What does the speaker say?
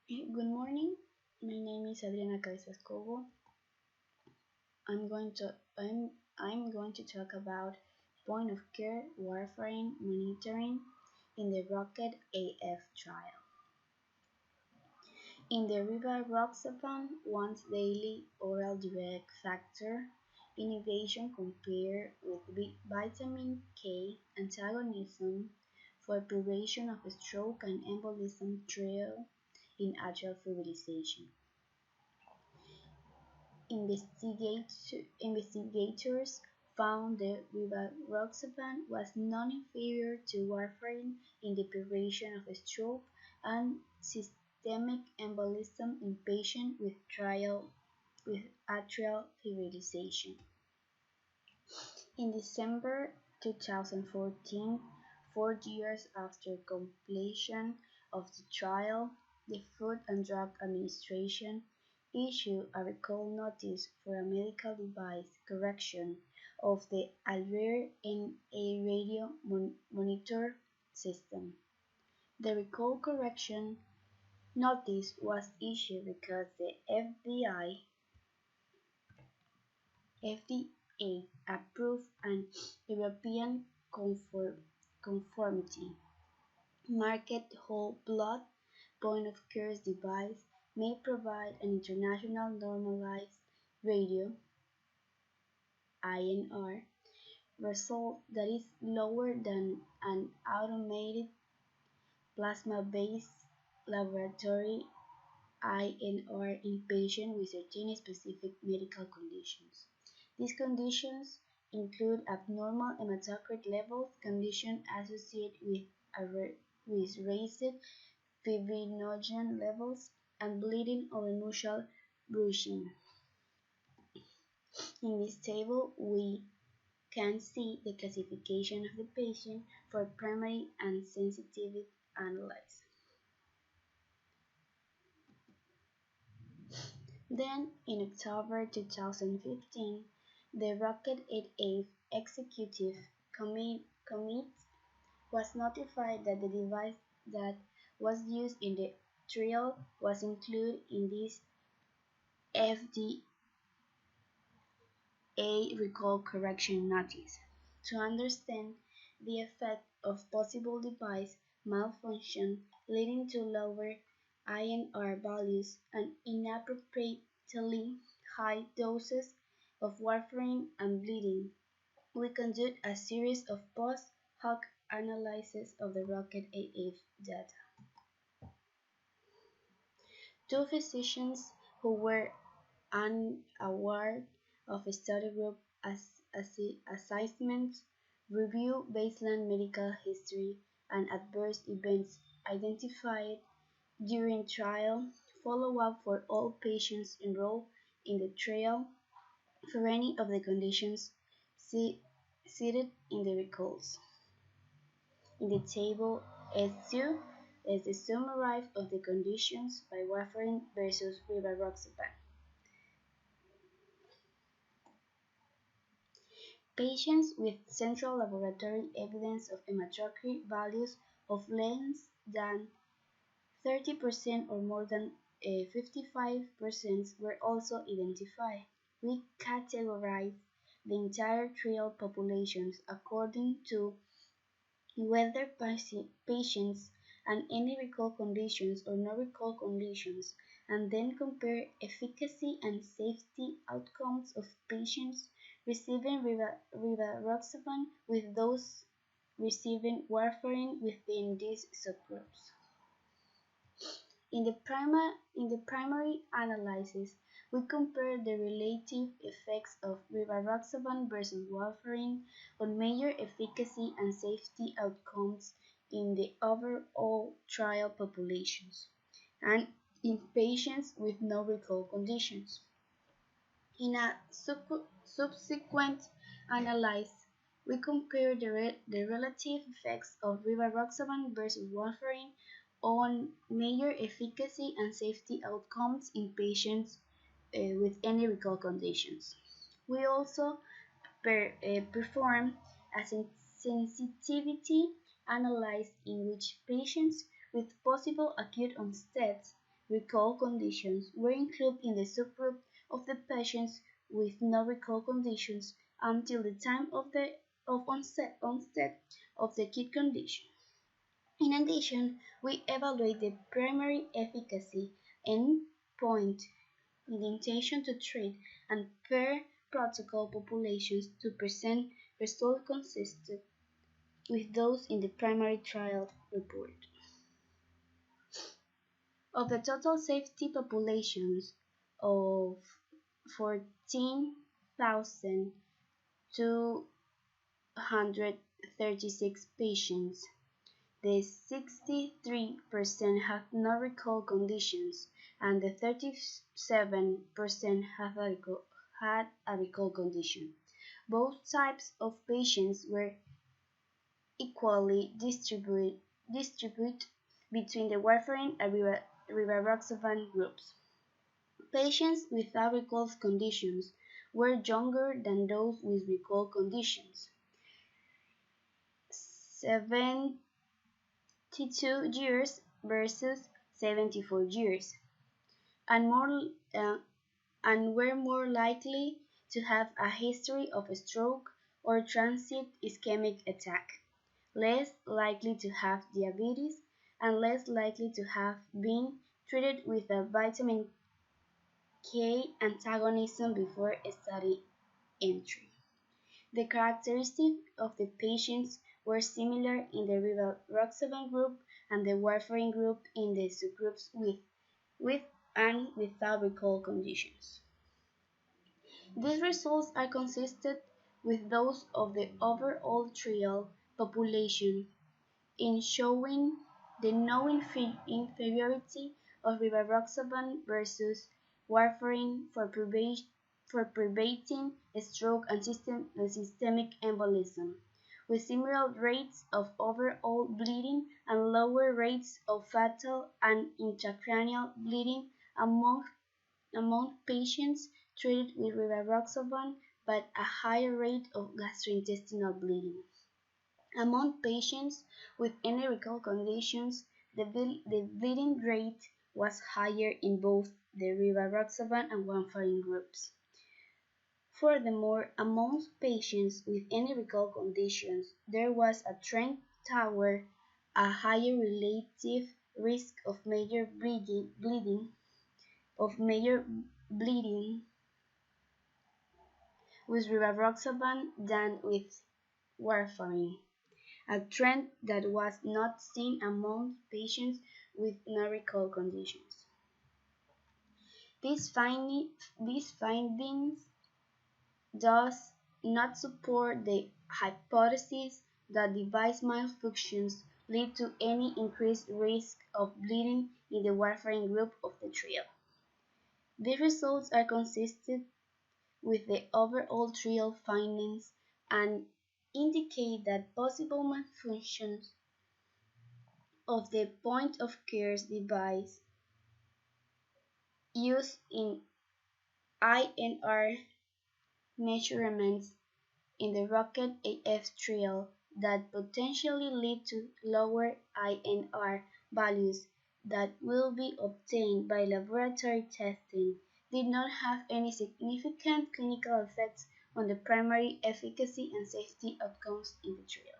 Good morning. My name is Adriana Cabezas Cobo. I'm going to talk about point of care warfarin monitoring in the Rocket AF trial. In the rivaroxaban once daily oral direct factor inhibition compared with vitamin K antagonism for prevention of stroke and embolism trial in atrial fibrillation. Investigators found that rivaroxaban was non-inferior to warfarin in the prevention of stroke and systemic embolism in patients with atrial fibrillation. In December 2014, 4 years after completion of the trial, the Food and Drug Administration issued a recall notice for a medical device correction of the Alvear NA radio monitor system. The recall correction notice was issued because the FDA approved an European conformity market whole blood point-of-care device may provide an international normalized radio (INR) result that is lower than an automated plasma-based laboratory INR in patients with certain specific medical conditions. These conditions include abnormal hematocrit levels, conditions associated with raised fibrinogen levels, and bleeding or unusual bruising. In this table, we can see the classification of the patient for primary and sensitivity analysis. Then, in October 2015, the Rocket 8A Executive Committee was notified that the device that was used in the trial was included in this FDA recall correction notice. To understand the effect of possible device malfunction leading to lower INR values and inappropriately high doses of warfarin and bleeding, we conduct a series of post-hoc analyses of the Rocket AF data. Two physicians who were unaware of study group assessments review baseline medical history and adverse events identified during trial, follow-up for all patients enrolled in the trial for any of the conditions cited in the recalls. In the table S2 is the summary of the conditions by warfarin versus rivaroxaban. Patients with central laboratory evidence of hematocrit values of less than 30% or more than 55% were also identified. We categorized the entire trial populations according to whether patients and any recall conditions or no recall conditions, and then compare efficacy and safety outcomes of patients receiving rivaroxaban with those receiving warfarin within these subgroups. In the primary analysis, we compared the relative effects of rivaroxaban versus warfarin on major efficacy and safety outcomes in the overall trial populations and in patients with no recall conditions. In a subsequent analysis, we compared the relative effects of rivaroxaban versus warfarin on major efficacy and safety outcomes in patients with any recall conditions. We also performed a sensitivity analysis in which patients with possible acute onset recall conditions were included in the subgroup of the patients with no recall conditions until the time of onset of the acute condition. In addition, we evaluate the primary efficacy endpoint in the intention to treat and per protocol populations to present results consistent with those in the primary trial report. Of the total safety populations of 14,236 patients, the 63% have no recall conditions and the 37% had a recall condition. Both types of patients were equally distributed between the warfarin and rivaroxaban groups. Patients without recall conditions were younger than those with recall conditions, 72 years versus 74 years, and were more likely to have a history of a stroke or transient ischemic attack, less likely to have diabetes, and less likely to have been treated with a vitamin K antagonism before study entry. The characteristics of the patients were similar in the rivaroxaban group and the warfarin group in the subgroups with and without recall conditions. These results are consistent with those of the overall trial population in showing the no inferiority of rivaroxaban versus warfarin for preventing stroke and systemic embolism, with similar rates of overall bleeding and lower rates of fatal and intracranial bleeding among patients treated with rivaroxaban, but a higher rate of gastrointestinal bleeding. Among patients with any recall conditions, the bleeding rate was higher in both the rivaroxaban and warfarin groups. Furthermore, among patients with any recall conditions, there was a trend toward a higher relative risk of major bleeding with rivaroxaban than with warfarin, a trend that was not seen among patients with no recall conditions. These findings does not support the hypothesis that device malfunctions lead to any increased risk of bleeding in the warfarin group of the trial. These results are consistent with the overall trial findings and indicate that possible malfunctions of the point-of-care device used in INR measurements in the ROCKET-AF trial that potentially lead to lower INR values that will be obtained by laboratory testing did not have any significant clinical effects on the primary efficacy and safety outcomes in the trial.